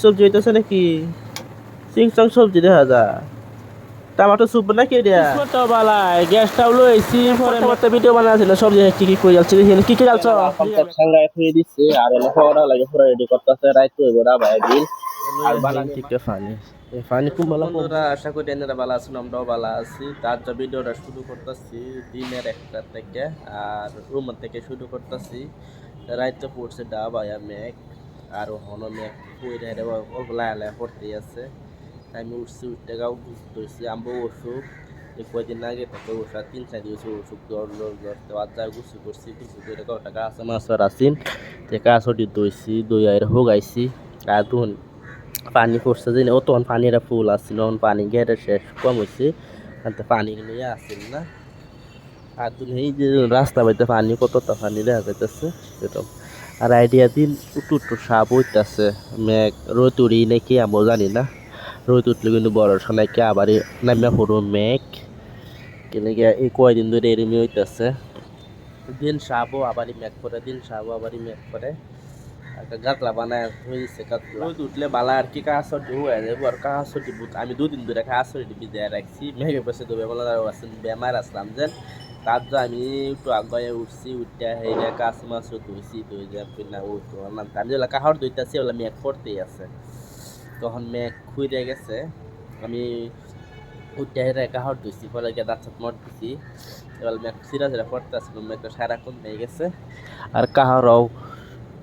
সবজি হইতেছে নাকি চিংচং সবজি দেখা যায় টমেটো স্যুপ নাকি এটা তো বালাই গ্যাসটাও লইছি পরে মতে ভিডিও বানাছিল সবজি কি কি কই যাচ্ছে কি কি যাচ্ছে সাঙ্গায় থুই দিছে আর এনে খাওয়া লাগে পুরো রেডি করতেছে রাইত হইব না ভাই দিন আর বানান থেকে ফানি এই ফানি খুব ভালো বন্ধুরা আশা করি আপনারা ভালো আছেন আমরাও ভালো আছি তার যে ভিডিওটা শুরু করতেছি দিনের 1টা থেকে আর রুম থেকে শুরু করতেছি রাইতে পড়ছে ডাবায়া মেঘ আর হনো মেঘ কইরা রে অল্প লায়া পড়তে আছে আমি উঠছি উঠতে গাও ধরছি আম্বু অসুখ কয়েকদিন আগে থেকে ওষুধ 3-4 দিয়েছে অসুখ ধরতে বাচ্চা গুছু করছি কিছু করে কটা গাছ মাছর আসিন যে গাছটি দইছি দই আর হোগাইছি আর তখন পানি পড়ছে যে ও তখন পানির ফুল আসছিল পানি গেড়ে শেষ কম হয়েছে পানি নিয়ে আসছিল না আর তুমি এই যে রাস্তা বাইতে পানি কতটা পানি দেখা যাইতেছে সেরকম আর আইডিয়া দিন উটু সাপ হইতেছে মেঘ রোদ উড়ি নাকি আমি জানি না রোদ উঠলে কিন্তু বড় শোনায় কে আবার নামিয়া পড়ো মেঘ কেন এই কয়দিন ধরে এরমি হইতেছে দিন সাপও আবারই মেঘ করে দিন সাপও আবারই মেঘ করে একটা গাতলা বানায় হয়েছে রোদ উঠলে বালা আর কি কাঁচটি হয়ে যাবো আর কাঁচটি আমি 2 দিন ধরে কাঁচটি ভিজায় রাখছি মেঘে বসে দেবে বলা বেমার আসলাম যেন তার যে আমি একটু আগে উঠছি উঠতে হেরে কাঁচ মাছ ধুইছি ধুই যা না উঠতো আমি যেগুলো কাহর ধুইতেছি ওগুলো মেঘ পড়তেই আছে তখন মেঘ খুঁড়ে গেছে আমি উঠতে হেরে কাহর ধুইছি পরে গিয়ে দাঁত মট দিছি এবার মেঘ সিরা সিরা পড়তে আসছিল মেঘটা সারাক্ষণ হয়ে গেছে আর কাহরও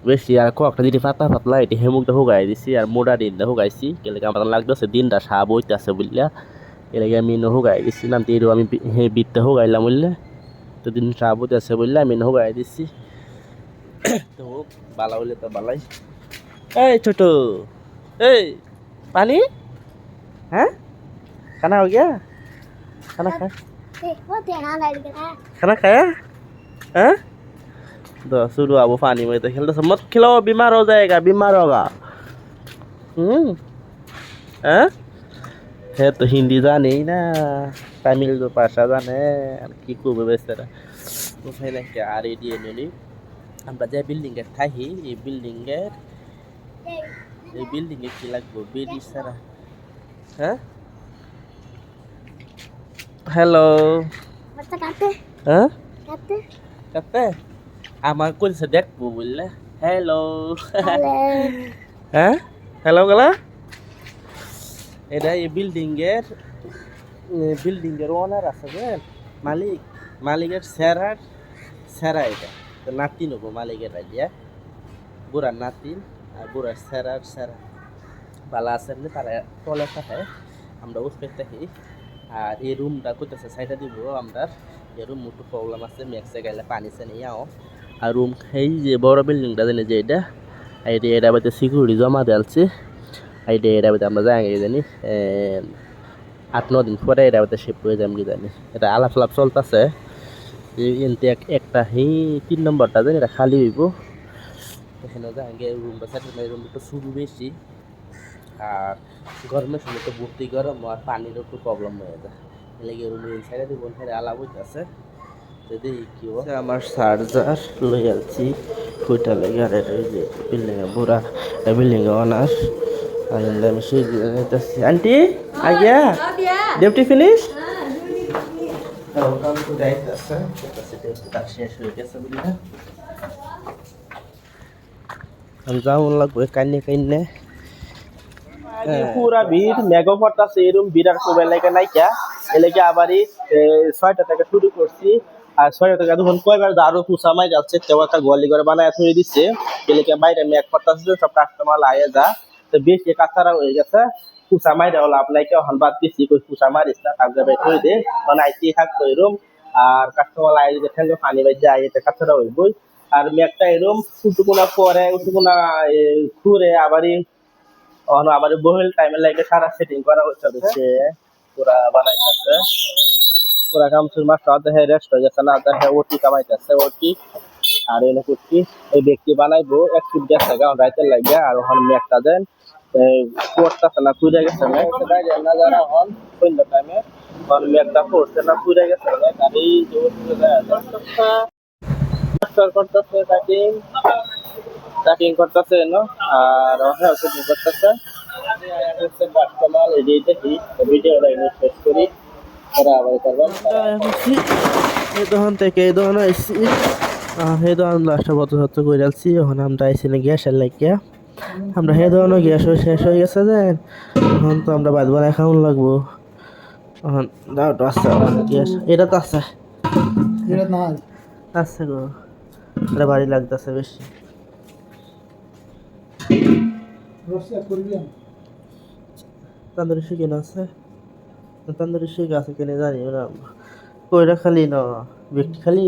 বেশি আর কয়েকটা যদি পাতলা পাতলা এটি হেমুকটা হুগাই দিছি আর মোটা দিনটা হুগাইছি কেলে আমার লাগতেছে দিনটা সাপ হইতেছে বুঝলা এলাকে আমি হুগাই দিছি নাম তো আমি হে বিটটা হুগাইলাম বুঝলে তো দিন সাপ হইতেছে বুঝলে আমি হুগাই দিছি তো বালা হইলে তো বালাই এই ছোট এই পানি হ্যাঁ खाना हो गया खाना खा खाना खाया हैं तो शुरू अब पानी में तो खेलते मत खिलाओ बीमार हो जाएगा बीमार होगा हैं है तो हिंदी जाने ही ना तमिल जो भाषा जाने কি করবে বেচারা কোথায় না কি আর এডিয়ে নিলি আমরা যে বিল্ডিং এর থাকি এই বিল্ডিং এ কি লাগবে বেডি সারা হ্যাঁ হ্যালো হ্যাঁ কাটে আমার কইছে দেখবো বুঝলে হ্যালো হ্যাঁ হ্যালো গলা এটা এই বিল্ডিং এর ওনার আছে যে মালিকের সেরা এটা তো নাতি নেবো মালিকের রাজিয়া বুড়ার নাতিন আর বুড়ার সেরা বালা আছে তারা তলে থাকে আমরা উঠতে থাকি আর এই রুমটা করতেছে সাইডে দিব আমরা এই রুম একটু প্রবলেম আছে মেক্সে গেলে পানি সে নিয়ে আও আর রুম এই যে বড় বিল্ডিংটা জানি যে এটা বাড়িতে সিকিউরিটি জমা দেওয়ালছে এটা বাড়িতে আমরা যাই জানি 8-9 দিন পরে এটা বাড়িতে শিফট হয়ে যাম কি জানি এটা আলাপ চলতেছে এনতে একটা 3 নম্বরটা জানি এটা খালি হইব এখানে যাই রুমটা সাইডে রুম একটু শুরু বেশি আর গরমের সময় তো ভর্তি গরম আর পানির একটু প্রবলেম হয়ে যায় লেগে রুমের সাইডে দিব সাইডে আলাপ হইতেছে যদি কি হয় আমার চার্জার লই আলছি কইটা লাগে আর এই যে বিল্ডিং এ বুড়া বিল্ডিং এ অনার আর আমি সুই দিতেছি আন্টি আইয়া ডিউটি ফিনিশ কাম তো যাইতেছে সেটা শেষ হয়ে গেছে বুঝলি আমি যাও লাগবে কাইনে পুরা ভিড় মেঘও পড়তেছে এরকম বিরাট কোবেল লেগে নাইকা এলাকে আবারই 6টা থেকে শুরু করছি আর 6টা থেকে তখন কয়বার আরো পুষামাই যাচ্ছে তেও একটা গলি করে বানায় থুয়ে দিচ্ছে এলাকে বাইরে মেঘ পড়তেছে সব কাস্টমার আয়ে যা তো বেশি কাঁচারা হয়ে গেছে পুষামাই দেওয়া আপনাকে হন বাদ দিচ্ছি কই পুষামার ইস্তা কাজ যাবে থুয়ে দে মানে আইসি থাকতো এরকম আর কাস্টমার আয়ে যে ঠেঙ্গে পানি বাই যায় এটা কাঁচারা হইবই আর মেঘটা এরকম উঠুকুনা পরে উঠুকুনা ঘুরে আবারই আবার বহেল টাইমে লাগে সারা সেটিং করা হচ্ছে পুরা বানাইতেছে পুরা কামচুর মাছ দেখে রেস্ট হয়ে যাচ্ছে না দেখে ওটি কামাইতেছে ওটি আর এনে করছি এই ব্যক্তি বানাইবো এক ফিট গেছে গাও রাইতে লাগে আর ওখানে মেঘটা দেন পড়তেছে না পুড়ে গেছে না যারা হন সন্ধ্যা টাইমে মেঘটা পড়ছে না পুড়ে গেছে গাড়ি করতেছে কাটিং ট্র্যাকিং করতেছে না আর হ্যাঁ শুটিং করতেছে কাস্টমার এডিট দেখি ভিডিওটা শেষ করি পরে আবার করলাম এই দোকান থেকে এই দোকানে আইসি এই দোকান লাস্টে বছর হচ্ছে করে যাচ্ছি এখন আমরা আইসি না গ্যাসের লাগিয়া আমরা হে দোকানও গ্যাস শেষ হয়ে গেছে যে এখন তো আমরা বাদ বানায় খাওয়ান লাগবো এখন দাওটা আছে গ্যাস এটা তো আছে এটা না আছে গো এটা ভারী লাগতেছে বেশি রসিয়া করবি তান্দুরি শিখে আছে তান্দুরি শিখে আছে কিনে জানি না কইরা খালি না ব্যক্তি খালি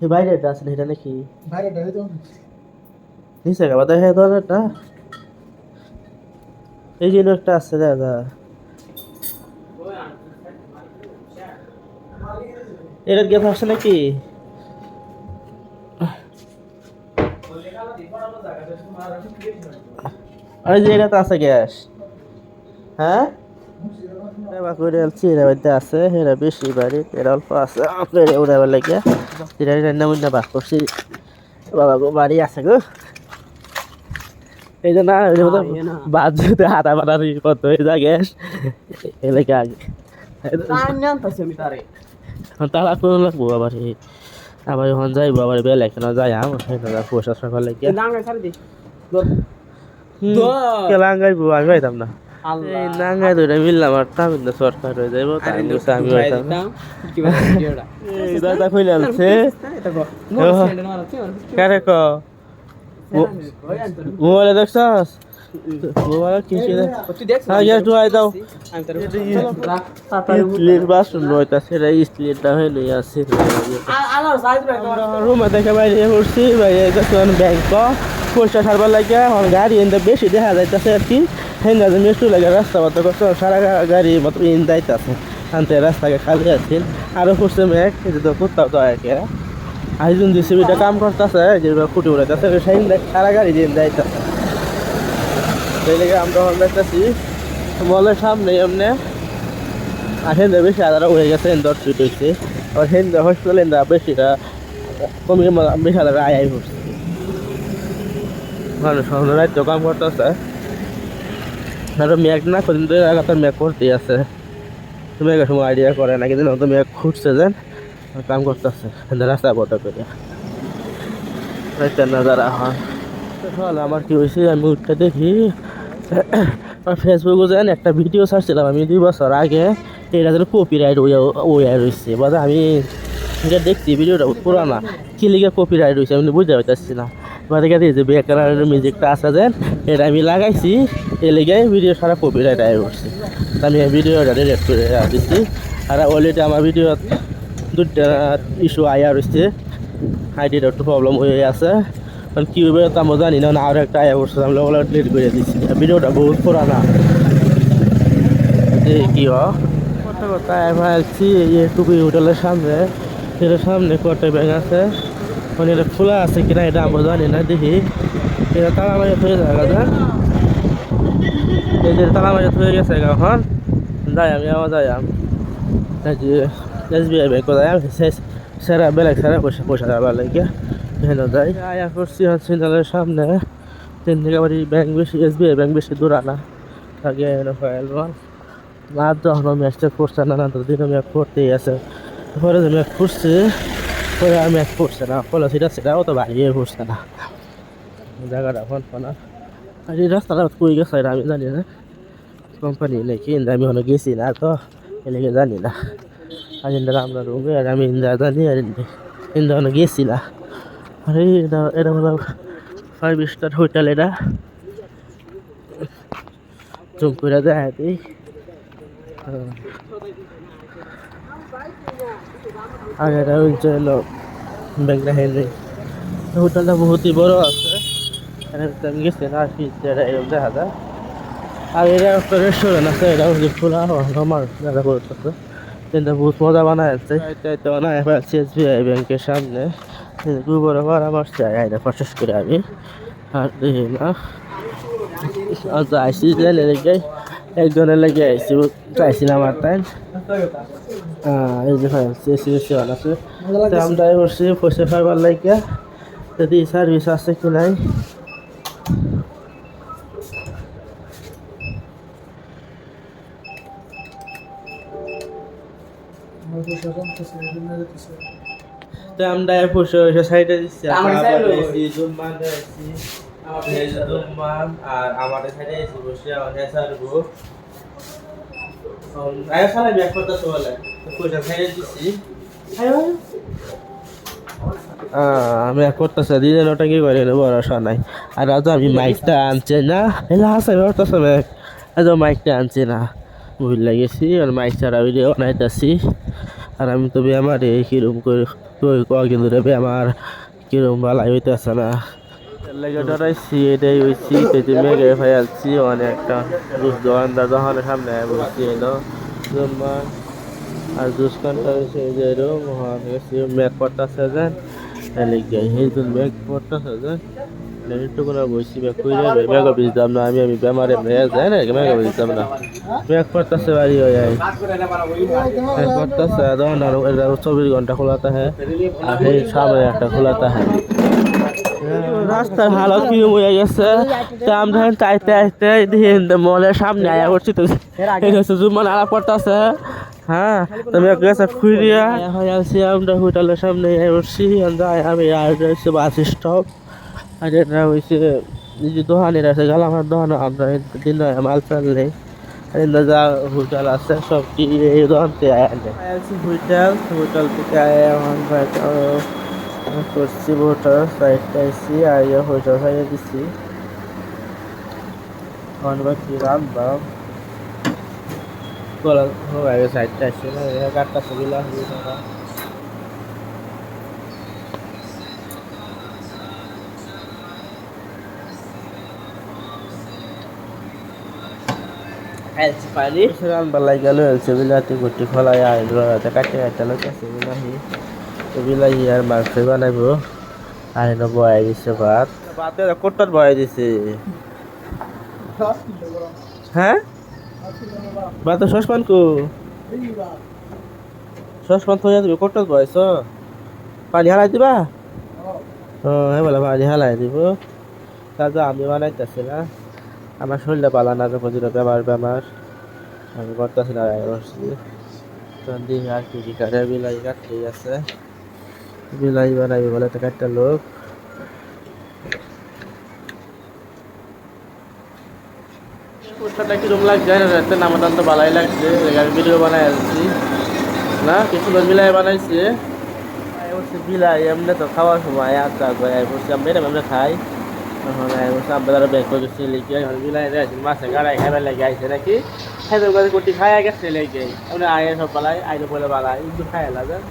এই বাইরেটা আছে এটা নাকি বাইরে ডালে তো নিচে গা বাদা হ্যাঁ ধরটা এই জন্য একটা আছে দাদা এর গ্যাস আসছে নাকি আরে যে এটা তো আছে গ্যাস হ্যাঁ এবার করে আলছি এরা বাড়িতে আছে এরা বেশি বাড়ি এরা অল্প আছে আপনার উড়াবার লাগে এরা রান্না মুন্না বাস করছি বাবা গো বাড়ি আছে গো এই যে না বাদ যেতে হাতা বাটারি কত হয়ে যায় গ্যাস এলাকা আগে তারা কোনো লাগবো আবার আবার যখন যাইবো আবার বেলা কেন যাই আমার পয়সা সকাল লাগে কেলাঙ্গাইবো আমি পাইতাম না এই নাঙ্গাই ধরে মিললাম আর তামিল সরকার হয়ে যাইব আমি পাইতাম না দাদা কইলে আনছে কারে ক মোবাইলে দেখছস মোবাইলে কি কি আগে একটু আই দাও স্টিলের বাসন রইতাছে এটা স্টিলেরটা হইলে আছে রুমে দেখে বাইরে পড়ছি বাইরে ব্যাংক পয়সা সারবার লাগে এখন গাড়ি এনে বেশি দেখা যাইতেছে আর কি হেন্দা যে মেট্রো লাগে রাস্তা মতো করছে সারা গাড়ি মতো ইন যাইতেছে আনতে রাস্তাকে খালি আছে আরও করছে মেঘ এই যে তো কোথাও তো একে আইজন জিসিবিটা কাম করতেছে যেগুলো ফুটে উড়াইতেছে সেই সারা গাড়ি দিয়ে যাইতেছে সেই লেগে আমরা যাইতেছি মলের সামনে এমনি আর হেন্দা বেশি আদারা উড়ে গেছে হেন্দর সুইট হয়েছে আর হেন্দা হসপিটাল হেন্দা বেশিটা কমিয়ে বেশি আদারা আয় পড়ছে মানুষ রাজ্য কাম করতেছে আরো মেঘ না কদিন ধরে লাগাতার মেঘ করতেই আছে মেঘের সময় আইডিয়া করে না কিন্তু তো মেঘ খুঁজছে যেন কাম করতেছে রাস্তা বটা করে রাইতের নাজারা হয় আমার কি হয়েছে আমি উঠতে দেখি ফেসবুকে যেন একটা ভিডিও ছাড়ছিলাম আমি 2 বছর আগে এটা যেন কপিরাইট ওই রয়েছে বাদা আমি এটা দেখছি ভিডিওটা পুরানা কি লিগে কপিরাইট হয়েছে আমি বুঝতে পারতেছি না বাদে গেছে যে ব্যাকগ্রাউন্ডের মিউজিকটা আছে যেন এটা আমি লাগাইছি এই লেগে ভিডিও সারা কপিরাইট আয় করছে আমি ভিডিওটা ডিলিট করে দিচ্ছি আর অলরেডি আমার ভিডিও 2টা ইস্যু আয়া রয়েছে আইডিটা একটু প্রবলেম হয়ে আছে কারণ কী হবে তো আমরা জানি না আরও একটা আয়া করছে আমি ওগুলো ডিলিট করে দিচ্ছি ভিডিওটা বহুত পুরানা যে কী কথা কথা এবার আসছি এই টুপি হোটেলের সামনে এটার সামনে কটা ব্যাংক আছে মানে এটা খোলা আছে কিনা এটা আমরা জানি না দেখি এটা তালা মাঝে হয়ে যায় এই যে তালা মাঝে হয়ে গেছে এখন যাই আমি আবার যাই SBI ব্যাংক যাই সেরা বেলেগ সেরা পয়সা দেওয়ার লাগে এখানে যাই আয়া করছি হসপিটালের সামনে 3 থেকে বাড়ি ব্যাংক বেশি SBI ব্যাংক বেশি দূর আনা আগে ফাইল আর যখন ম্যাচটা করছে না তো দিনও ম্যাচ করতেই আছে পরে যে ম্যাচ করছে পরে আর ম্যাচ করছে না ফলে সেটাও তো বাড়িয়ে করছে না জায়গাটা ফোন না আর এই রাস্তাটা কই গেছে আমি জানি না কোম্পানি নাকি আমি ওখানে গেছি না তো এলাকে জানি না আর ইন্দারা আমরা রুমে আর আমি ইন্দা জানি আর ইন্দা ওখানে গেছি না আর এটা হলো 5 স্টার হোটেল এটা জুম করে দেয় আর এটা হচ্ছে হলো ব্যাংকটা হেনরি হোটেলটা বহুতই বড় আছে আমি গেছি না কি এরকম দেখা যায় আর এটা একটা রেস্টুরেন্ট আছে এটা হচ্ছে খোলা আমার দাদা করতেছে কিন্তু বহুত মজা বানাচ্ছে তো বানায় SBI ব্যাংকের সামনে খুব বড় বড় আমার চাই এটা প্রসেস করে আমি আর দেখি না আইসি লেগে একজনের লেগে আইসি চাইছিলাম আর তাই এই যে আছে আমরা করছি পয়সা পাইবার লাগে যদি সার্ভিস আছে কি নাই পয়সা কমতেছে এজন্য যেতেছে তো আমরা বসে বসে সাইডে দিচ্ছি আমার side এ জুম্মান দিচ্ছি আমাদের জুম্মান আর আমাদের সাইডে এসে বসে আমাদের সারবো আয় সারা ব্যাক করতেছে বলে তো পয়সা সাইডে দিচ্ছি আমি এক করতেছে দিনের ওটা কি করে নেবো ভরসা নাই আর আজ আমি মাইকটা আনছে না এলা হাসে করতেছে ব্যাগ আজ মাইকটা আনছে না ভুল লাগেছি আর মাইক ছাড়া ভিডিও বানাইতেছি আর আমি তো আমার এই কিরম করে কয়েকদিন ধরে আমার কিরম ভালাই হইতেছে না লেগে ডরাইছি এটাই হয়েছি পেতে মেঘে ফেলছি অনেকটা জুস দোকানদার দোকানের সামনে বসছি এলো জম্মান আর জুস কাউন্টার হয়েছে এই যে এরকম মেঘ পড়তেছে যান লেগে এই মেঘ পড়তেছে যান একটু করে বসছি মেঘ কই যাবে মেঘ বুঝতাম না আমি বেমারে মেঘ যায় না মেঘ বুঝতাম না মেঘ পড়তেছে বাড়ি হয়ে যায় মেঘ পড়তেছে দোকানদার 24 ঘন্টা খোলাতে হয় আর এই সামনে একটা খোলাতে হয় রাস্তার হালত কি হয়ে গেছে তা আমরা চাইতে আইতে মলের সামনে আয়া করছি তো জুম্মান আলা পড়তেছে হ্যাঁ তুমি গেছে খুঁড়িয়া হয়ে আছি আমরা হোটেলের সামনে উঠছি আমি আর হচ্ছে বাস স্টপ আর এটা হয়েছে যে দোকানের আছে গালামার দোকান আমরা দিন মাল চাললে যা হোটেল আছে সব কি এই দোকান থেকে আছি হোটেল থেকে করছি ভোটার সাইডটা আইসি আর হোটেল সাইডে দিচ্ছি অনেকবার কি রান্না কলা হয়ে সাইডটা আসছে না গাড়টা ছবিলা হয়ে যাবে এলসি পানি রান্না গেল এলসি বিলাতে গুটি খোলা আইলো কাটে কাটে লোক আছে বিলাহি তো বিলাহি আর মাংস বানাইবো আইনো বয়াই দিছে ভাতে কোটর বয়াই দিছে হ্যাঁ ভাতে সসপান কো সসপান থইয়া দিবে কোটর বয়স পানি হালাই দিবা হ্যাঁ বলে পানি হালাই দিব তাহলে আমি বানাইতেছি না আমার শরীরটা পালা না যখন বেমার আমি করতেছি না দিন আর কি কাটে বিলাই কাটতেই আছে বিলাই বানাইবে বলে তো একটা লোক পোস্টারটা কিরকম লাগছে নামাটান তো ভালোই লাগছে আমি ভিডিও বানাই আসছি না কিছু বিলাই বানাইছে বিলাই এমনি তো খাওয়ার সময় আচ্ছা বসছি আমরা খাই আমরা ব্যাগ করছি লিখে বিলাই মাছে গাড়াই খাইবার লাগে আইছে নাকি খাইতে কাছে কোটি খাই গেছে লেগে আমরা আগে সব বালাই আইলে বলে বালাই কিন্তু খাই লাগেন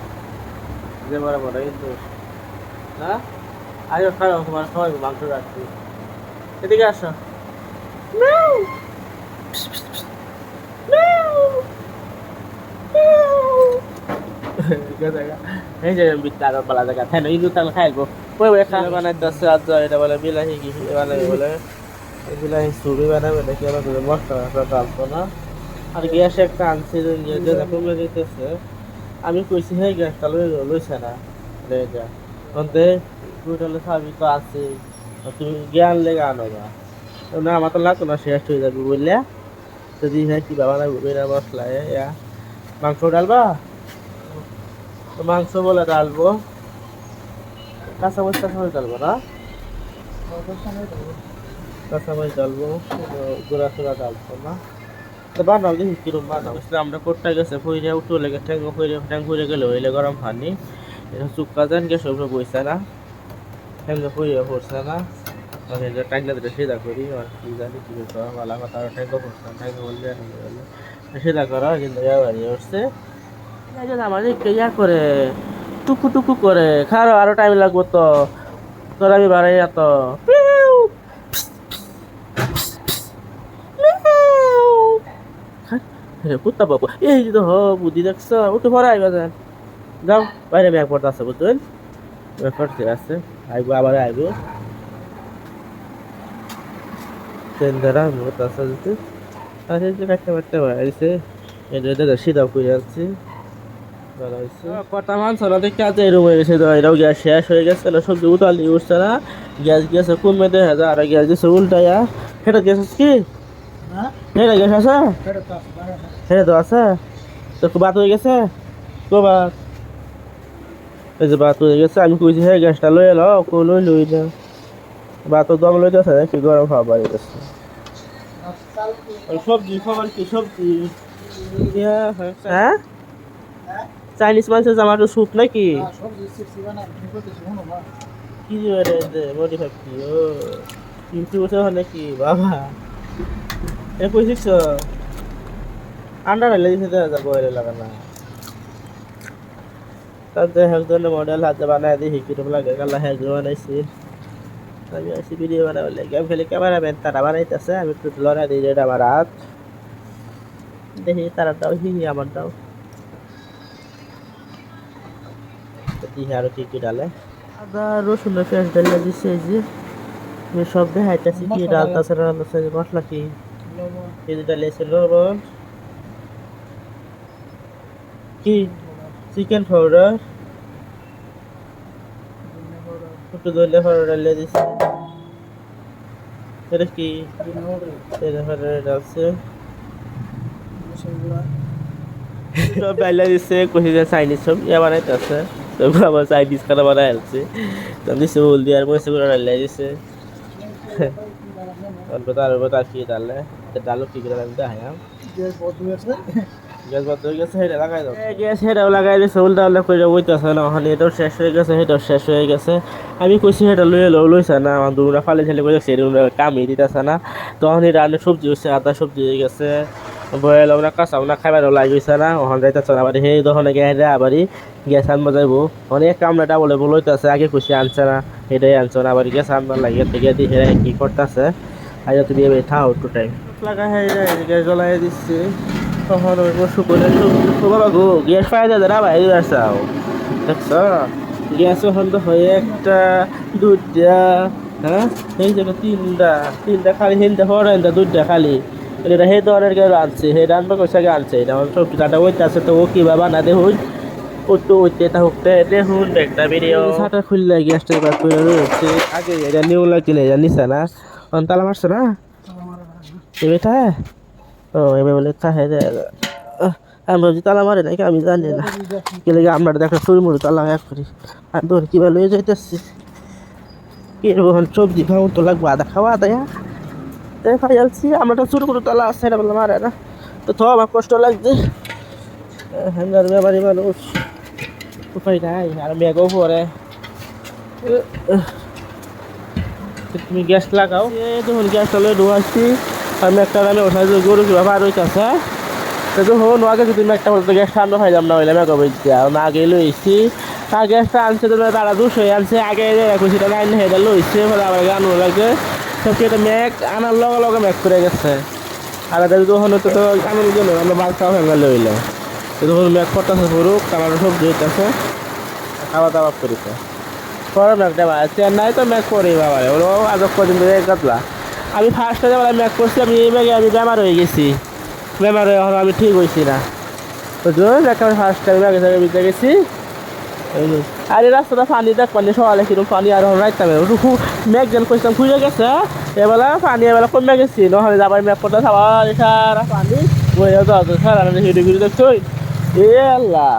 যে বড় বড় কিন্তু না আগে খাওয়া তোমার সবাই মাংস রাখছি এদিকে আসো এই যে বিস্তার বলা জায়গা তাই না ইন্দু তাহলে খাইবো ওই ওই খাওয়া বানাইতেছে আজ এটা বলে বিলাহি কি বানাবে বলে বিলাহি সুবি বানাবে নাকি আমার মশলা ডালতো না আর গ্যাস একটা আনছে কমে দিতেছে আমি কইছি হ্যাঁ গ্যাসটা লইছে না যা অন্তে হোটেলে সার্ভিস তো আছে তুমি জ্ঞান লেগে আনো না আমার তো লাগতো না শেষ হয়ে যাবে বললে যদি হ্যাঁ কি বাবা লাগবে বিনা মশলায় মাংস ডালবা মাংস বলে ডালবো কাঁচামরিচ ডালবো না কাঁচামরিচ ডালবো গোড়া চোড়া ডালবো না তো বানাও দেখি কিরম বানাও আমরা করতে গেছে ফইরে উঠো লেগে ঠ্যাং ফইরে গেলে হইলে গরম পানি এটা চুক্কা দেন গ্যাস উপরে বইছে না ঠ্যাং ফইরে পড়ছে না টাইমটা দিলে সেদা করি আর কি জানি কি ভালো কথা ঠ্যাং পড়ছে ঠ্যাং বললে সেদা করা কিন্তু বাড়ি উঠছে আমাদের ইয়া করে টুকু টুকু করে খারো আরো টাইম লাগবো তো তোর আমি বাড়াই এত কুত্তা বাবু এই তো হ বুদ্ধি দেখছ উঠে পরে আইবা যান যাও বাইরে ব্যাগ পড়তে আছে বুঝলেন ব্যাগ পড়তে আছে আইবো আবার আইবো তেন্দারা মত আছে যেতে আরে যে কাটতে কাটতে হয়েছে এটা সিধা করে যাচ্ছে কটা মাংস না দেখে আছে এরকম হয়ে গেছে এরাও গ্যাস শেষ হয়ে গেছে না সবজি উঠালি উঠছে না গ্যাস গেছে কমে 10,000 আর গ্যাস গেছে উল্টাইয়া সেটা গ্যাস আছে কি সেটা গ্যাস আছে সেটা তো আছে তো বাত হয়ে গেছে কবার এই যে ভাত হয়ে গেছে আমি কইছি হ্যাঁ গ্যাসটা লই এলো কোনো লই না ভাত তো দম লইতেছে কি গরম খাওয়া বাড়ি গেছে সবজি খাবার কি সবজি হ্যাঁ চাইনিজ মাছের জামাটো স্যুপ নাকি কি মডিফাই কি ও ইউটিউবে নাকি বাবা এ কই শিখছ আন্ডার লেগেছে যাবো এর লাগা না তাতে একজন মডেল হাতে বানায় দিয়ে কিরম লাগে কালা হ্যাঁ বানাইছি আমি আসি ভিডিও বানাবলে গেম খেলে ক্যামেরাম্যান তারা বানাইতেছে আমি একটু লড়াই দিই এটা আমার হাত দেখি তারাটাও হি আমারটাও দেখি আরো কি কি ডালে আদা রসুনের পেঁয়াজ ডালে দিচ্ছে এই যে আমি সব দেখাইতেছি কি ডালতেছে রান্নাছে মশলা কি এই যে ডালেছে লবণ কি চিকেন পাউডার একটু ধরলে পাউডার ডালে দিচ্ছে এটা কি ডালছে সব ডাইলা দিচ্ছে কষি চাইনিজ সব ইয়া বানাইতেছে সব আবার চাইনিজ খানা বানাই আসছে তখন দিচ্ছে হলদি আর মরিচ গুঁড়া ডাইলা দিচ্ছে অল্প তার উপর তার কি ডালে ডালও কি করে আমি দেখাম গ্যাস বন্ধ হয়ে গেছে সেটা লাগাই দাও গ্যাস সেটাও লাগাই দিয়েছে উল্টা উল্টা করে বইতেছে না ওখানে এটাও শেষ হয়ে গেছে সেটাও শেষ হয়ে গেছে আমি কইছি সেটা লইছে না আমার দুটা ফালে ছেলে করে সেটা কামই দিতেছে না তখন এটা রান্না সবজি হচ্ছে আদা সবজি হয়ে গেছে বয়েল আমরা কাঁচা আমরা খাইবার লাগিয়েছে না ওখান যাইতেছে না আবার সেই দোকানে গিয়ে আবারই গ্যাস আনবো যাইবো অনেক কামড়াটা বলে বলতেছে আগে খুশি আনছে না এটাই আনছে না আবার গ্যাস আনবার লাগিয়ে থেকে দিয়ে কি করতেছে আজ তুমি এবার থাও একটু টাইম লাগা হ্যাঁ গ্যাস জ্বলাই দিচ্ছি তখন ওই বসু করে বাবা গো গ্যাস পাই যাবে না ভাই চাও দেখছ গ্যাস ওখান তো হয়ে একটা দুধটা হ্যাঁ এই জায়গা তিনটা খালি হিলতে পড়ে দুধটা খালি এটা সেই ধরনের কেউ আনছে সেই রান্না কইসা আনছে এটা আমার সবজি কাটা ওইতে আছে তো ও কিভাবে বানা দেখুন ওটু ওইতে তা হুকতে দেখুন একটা ভিডিও ছাটা খুললে গ্যাসটা বাদ করে রয়েছে আগে এটা নিউ লাগছিল এটা নিছে না তালা মারছে না এবেটা ও এবার বলে থাকে আমি ভাবছি তালা মারে নাকি আমি জানি না গেলে আমরা দেখা চুরি মুড়ি তালা এক করি আর ধর কিবা লয়ে যাইতেছি এরকম সবজি খাওয়া তো লাগবো আদা খাওয়া দেয়া তাই খাই যাচ্ছি আমরা তো চুরি করে তালা আছে এটা বললাম মারে না তো আমার কষ্ট লাগছে হ্যাঙ্গার ব্যাপারী মানুষ উপায় নাই আর মেঘও পরে তুমি গ্যাস লাগাও তখন গ্যাসটা লয়ে ঢুকাচ্ছি আমি একটা আমি ওঠাই গরু কিবা পার হইতেছে তো যখন আগে যদি আমি একটা বলতো গ্যাসটা আমরা খাইলাম না হইলাম একা বলছি আমি আগে লইছি আর গ্যাসটা আনছে তো তারা দুশো আনছে আগে একুশিটা নাইন হেঁটে লইছে ফলে আমার গান লাগে সব কি এটা ম্যাক আনার লগে লগে ম্যাক করে গেছে আর এটা যখন হতো তো আনার জন্য আমরা বাচ্চাও ভেঙে লইলাম তখন ম্যাক করতেছে পুরুক আমার সবজি হইতেছে খাওয়া দাওয়া করিতে পরে ম্যাকটা চেন্নাই তো ম্যাক করি বাবা ওরা আজব কদিন ধরে কাতলা আমি ফার্স্টে যখন ম্যাক করছি আমি এই ব্যাগে আমি বেমার হয়ে গেছি বেমার হয়ে এখন আমি ঠিক হয়েছি না তো জোর একটা ফার্স্ট টাইম ব্যাগে থেকে বিতে গেছি আর এই রাস্তাটা পানি দেখ পানি সকালে কিরকম পানি আর রাইতাম ম্যাক যেন করছিলাম খুঁজে গেছে এবেলা পানি এবেলা কমে গেছি নহলে যাবার ম্যাক করতে সবার সারা পানি বয়ে যাওয়া সারা হিডি ঘুরি দেখছো এ আল্লাহ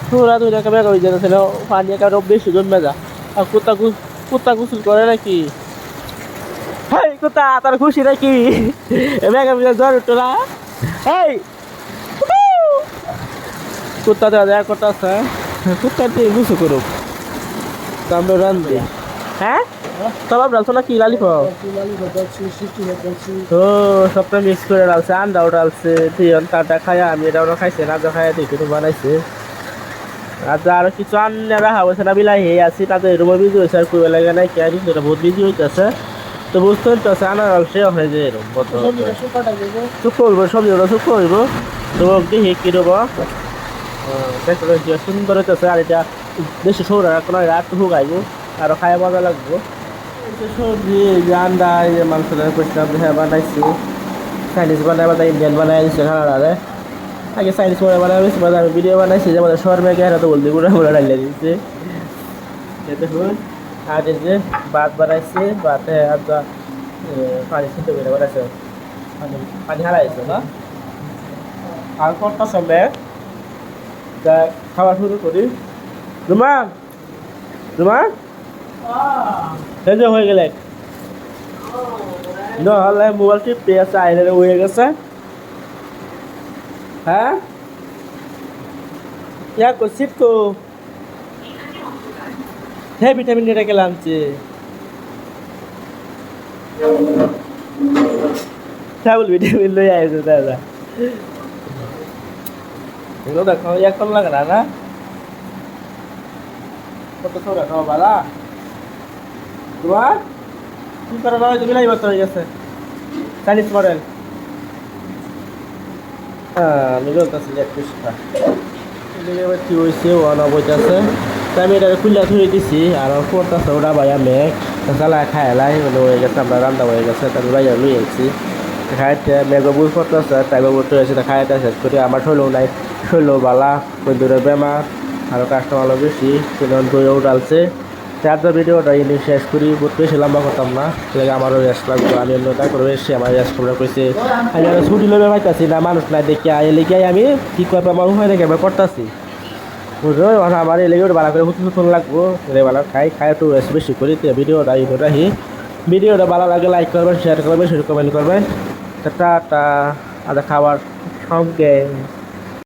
তোরা দুই টাকা ব্যাগ হয়ে যেতেছে না পানি একেবারে বেশি জমে যা আর কুত্তা গুসুল করে নাকি হেই কুত্তা তার খুশি নাকি ব্যাগে জ্বর উঠতো না এই কুত্তা দেওয়া দেওয়া করতেছে কুত্তা দিয়ে গুছু করুক আমরা রান্ধি হ্যাঁ তবে ডালছো না কি লালি পাও ও সবটা মিক্স করে ডালছে আন্ডাও ডালছে দিয়ন তারটা খায়া আমি এটাও খাইছে না খাইয়া দেখি তো বানাইছে আর আরো কিছু আন্না রাখা হয়েছে না বিলাই হে আছি তাদের এরকম বিজি হয়েছে আর কইবে লাগে নাই কে এটা বহুত বিজি হইতেছে তো বুঝতে পারতেছে আনার সে হয়ে যায় এরকম কত চুপ করবো সবজিগুলো চুপ করবো তো দেখি কি দেবো সুন্দর হইতেছে আর এটা বেশি সৌরা কোনো রাত হুগাইবো আরো খায় মজা লাগবো সবজি আন্ডা মাংস করছিলাম হ্যাঁ বানাইছি চাইনিজ বানাই বানাই ইন্ডিয়ান বানাই দিচ্ছে খানারে আগে চাইনিজ করে বানাই বেশি মজা আমি ভিডিও বানাইছি যে আমাদের শহর মেঘে হারা তো বলতে গুঁড়া গুঁড়া ডালিয়ে দিচ্ছে দেখুন আর এই যে ভাত বানাইছি ভাতে আর পানি সিদ্ধ করে বানাইছে পানি হারাইছে না আর করতেছে মেঘ তা খাওয়া শুরু করি রুমান রুমান এই যে হয়ে গেলে নহলে মোবাইল টিপতে আছে আইনে হয়ে গেছে হ্যাঁ ইয়া করছিস তো হ্যাঁ ভিটামিন এটা কে আনছে ডাবল ভিটামিন লই আইছে দাদা এগুলো দেখো এখন লাগে না কত সৌরা খাওয়া বালা তোমার কি করে নয় তুমি নাই হয়ে গেছে চাইনিজ মডেল আমি বলতেছি যে একটু এবার কি হয়েছে ওয়ান অবৈধ আছে তাই আমি এটা খুলে ধুয়ে দিছি আর করতেছে ওটা ভাইয়া মেঘ চালা খাই লাই মানে হয়ে গেছে আমরা রান্না হয়ে গেছে তারপর ভাইয়া লুই আইছি খাইতে মেঘ বুঝ করতেছে তাই বলতে হয়েছে খাইতে শেষ করি আমার শৈলও নাই শৈলও বালা ওই দূরে বেমার আরও কাস্টমারও বেশি কিন্তু দইও ডালছে তার ভিডিওটা ইনি শেষ করি বহুত বেশি লম্বা করতাম না তাহলে আমারও রেস্ট লাগবে আমি অন্যটা করে এসে আমার রেস্ট করে কইছে আমি আর ছুটি লইবে পাইতাছি না মানুষ নাই দেখি এলাকায় আমি কি করবো আমার উপায় রেখে করতেছি বুঝলো আমার এলাকায় ভালো করে হুতুন লাগবো ভালো খাই একটু রেস্ট বেশি করি ভিডিওটা ইনো রাখি ভিডিওটা ভালো লাগে লাইক করবেন শেয়ার করবেন কমেন্ট করবেন টাটা আর খাবার সঙ্গে